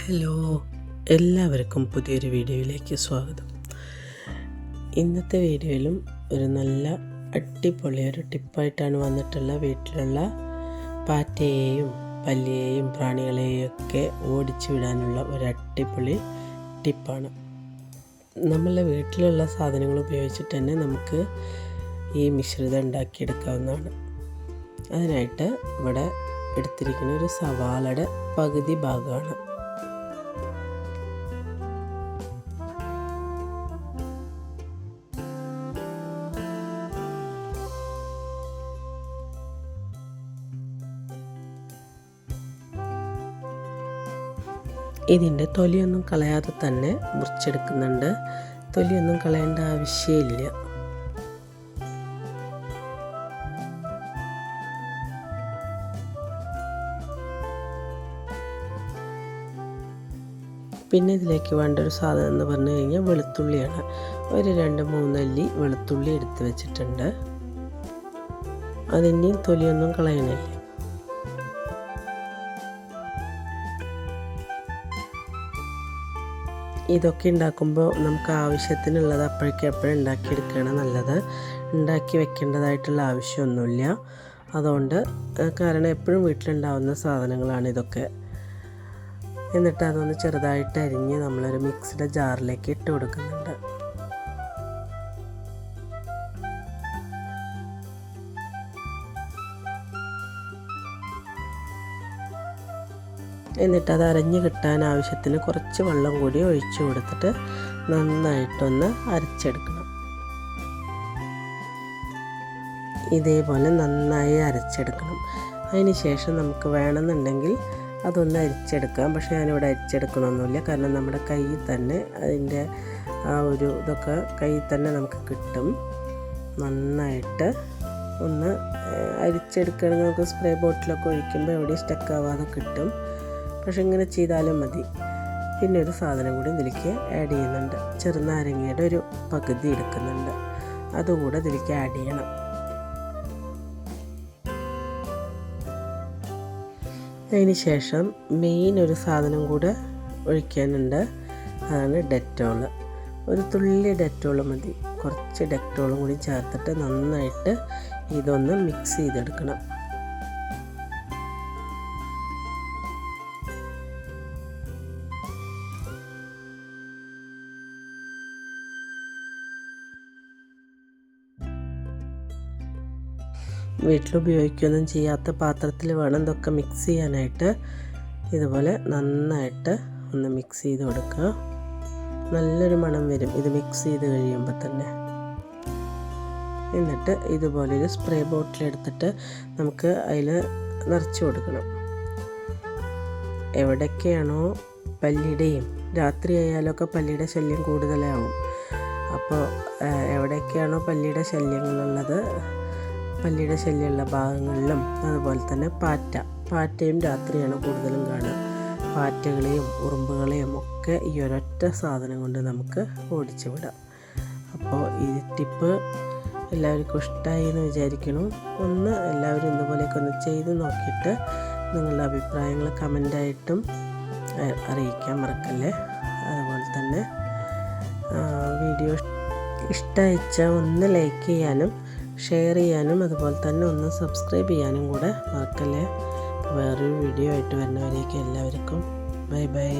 Hello, എല്ലാവർക്കും പുതിയൊരു വീഡിയോയിലേക്ക് സ്വാഗതം. ഇന്നത്തെ വീഡിയോയിലും ഒരു നല്ല അടിപൊളിയൊരു ടിപ്പായിട്ടാണ് വന്നിട്ടുള്ള. വീട്ടിലുള്ള പാറ്റയെയും പല്ലിയെയും പ്രാണികളെയും ഒക്കെ ഓടിച്ചു വിടാനുള്ള ഒരു അടിപൊളി ടിപ്പാണ്. നമ്മളുടെ വീട്ടിലുള്ള സാധനങ്ങൾ ഉപയോഗിച്ചിട്ട് തന്നെ നമുക്ക് ഈ മിശ്രിതം ഉണ്ടാക്കിയെടുക്കാവുന്നതാണ്. അതിനായിട്ട് ഇവിടെ എടുത്തിരിക്കുന്ന ഒരു സവാളയുടെ പകുതി ഭാഗമാണ്. ഇതിൻ്റെ തൊലിയൊന്നും കളയാതെ തന്നെ മുറിച്ചെടുക്കുന്നുണ്ട്. തൊലിയൊന്നും കളയേണ്ട ആവശ്യമില്ല. പിന്നെ ഇതിലേക്ക് വേണ്ട ഒരു സാധനം എന്ന് പറഞ്ഞു കഴിഞ്ഞാൽ വെളുത്തുള്ളിയാണ്. ഒരു 2-3 അല്ലി വെളുത്തുള്ളി എടുത്ത് വെച്ചിട്ടുണ്ട്. അതിൻ്റെയും തൊലിയൊന്നും കളയണില്ല. ഇതൊക്കെ ഉണ്ടാക്കുമ്പോൾ നമുക്ക് ആവശ്യത്തിനുള്ളത് അപ്പോഴേക്കെപ്പോഴും ഉണ്ടാക്കിയെടുക്കുകയാണ് നല്ലത്. ഉണ്ടാക്കി വെക്കേണ്ടതായിട്ടുള്ള ആവശ്യമൊന്നുമില്ല. അതുകൊണ്ട് കാരണം എപ്പോഴും വീട്ടിലുണ്ടാവുന്ന സാധനങ്ങളാണ് ഇതൊക്കെ. എന്നിട്ട് അതൊന്ന് ചെറുതായിട്ട് അരിഞ്ഞ് നമ്മളൊരു മിക്സിയുടെ ജാറിലേക്ക് ഇട്ട് കൊടുക്കുന്നുണ്ട്. എന്നിട്ട് അത് അരഞ്ഞ് കിട്ടാൻ ആവശ്യത്തിന് കുറച്ച് വെള്ളം കൂടി ഒഴിച്ചു കൊടുത്തിട്ട് നന്നായിട്ടൊന്ന് അരച്ചെടുക്കണം. ഇതേപോലെ നന്നായി അരച്ചെടുക്കണം. അതിന് ശേഷം നമുക്ക് വേണമെന്നുണ്ടെങ്കിൽ അതൊന്ന് അരിച്ചെടുക്കാം. പക്ഷേ ഞാനിവിടെ അരിച്ചെടുക്കണമൊന്നുമില്ല. കാരണം നമ്മുടെ കയ്യിൽ തന്നെ അതിൻ്റെ ആ ഒരു ഇതൊക്കെ കയ്യിൽ തന്നെ നമുക്ക് കിട്ടും. നന്നായിട്ട് ഒന്ന് അരിച്ചെടുക്കുകയാണെങ്കിൽ നമുക്ക് സ്പ്രേ ബോട്ടിലൊക്കെ ഒഴിക്കുമ്പോൾ എവിടെയും സ്റ്റക്കാവാതെ കിട്ടും. പക്ഷെ ഇങ്ങനെ ചെയ്താലും മതി. പിന്നെ ഒരു സാധനം കൂടി ഇതിലേക്ക് ആഡ് ചെയ്യുന്നുണ്ട്. ചെറുനാരങ്ങയുടെ ഒരു പകുതി എടുക്കുന്നുണ്ട്. അതുകൂടെ ഇതിലേക്ക് ആഡ് ചെയ്യണം. അതിന് ശേഷം മെയിൻ ഒരു സാധനം കൂടെ ഒഴിക്കാനുണ്ട്. അതാണ് ഡെറ്റോൾ. ഒരു തുള്ളി ഡെറ്റോൾ മതി. കുറച്ച് ഡെറ്റോളും കൂടി ചേർത്തിട്ട് നന്നായിട്ട് ഇതൊന്ന് മിക്സ് ചെയ്തെടുക്കണം. വീട്ടിലുപയോഗിക്കുകയൊന്നും ചെയ്യാത്ത പാത്രത്തിൽ വേണം ഇതൊക്കെ മിക്സ് ചെയ്യാനായിട്ട്. ഇതുപോലെ നന്നായിട്ട് ഒന്ന് മിക്സ് ചെയ്ത് കൊടുക്കുക. നല്ലൊരു മണം വരും ഇത് മിക്സ് ചെയ്ത് കഴിയുമ്പോൾ തന്നെ. എന്നിട്ട് ഇതുപോലൊരു സ്പ്രേ ബോട്ടിൽ എടുത്തിട്ട് നമുക്ക് അതിൽ നിറച്ച് കൊടുക്കണം. എവിടേക്കാണോ പല്ലിയുടെയും രാത്രി ആയാലൊക്കെ പല്ലിയുടെ ശല്യം കൂടുതലാവും. അപ്പോൾ എവിടേക്കാണോ പല്ലിയുടെ ശല്യങ്ങളുള്ളത്, പല്ലിയുടെ ശല്യമുള്ള ഭാഗങ്ങളിലും അതുപോലെ തന്നെ പാറ്റയും രാത്രിയാണ് കൂടുതലും കാണുക. പാറ്റകളെയും ഉറുമ്പുകളെയും ഒക്കെ ഈ ഒരൊറ്റ സാധനം കൊണ്ട് നമുക്ക് ഓടിച്ചു വിടാം. അപ്പോൾ ഈ ടിപ്പ് എല്ലാവർക്കും ഇഷ്ടമായി എന്ന് വിചാരിക്കണം. എല്ലാവരും ഇതുപോലെയൊക്കെ ഒന്ന് ചെയ്ത് നോക്കിയിട്ട് നിങ്ങളുടെ അഭിപ്രായങ്ങൾ കമൻ്റായിട്ടും അറിയിക്കാൻ മറക്കല്ലേ. അതുപോലെ തന്നെ വീഡിയോ ഇഷ്ടമായിച്ചാൽ ഒന്ന് ലൈക്ക് ചെയ്യാനും ഷെയർ ചെയ്യാനും അതുപോലെ തന്നെ ഒന്ന് സബ്സ്ക്രൈബ് ചെയ്യാനും കൂടെ മറക്കല്ലേ. വേറൊരു വീഡിയോ ആയിട്ട് വരുന്നവരേക്ക് എല്ലാവർക്കും ബൈ ബൈ.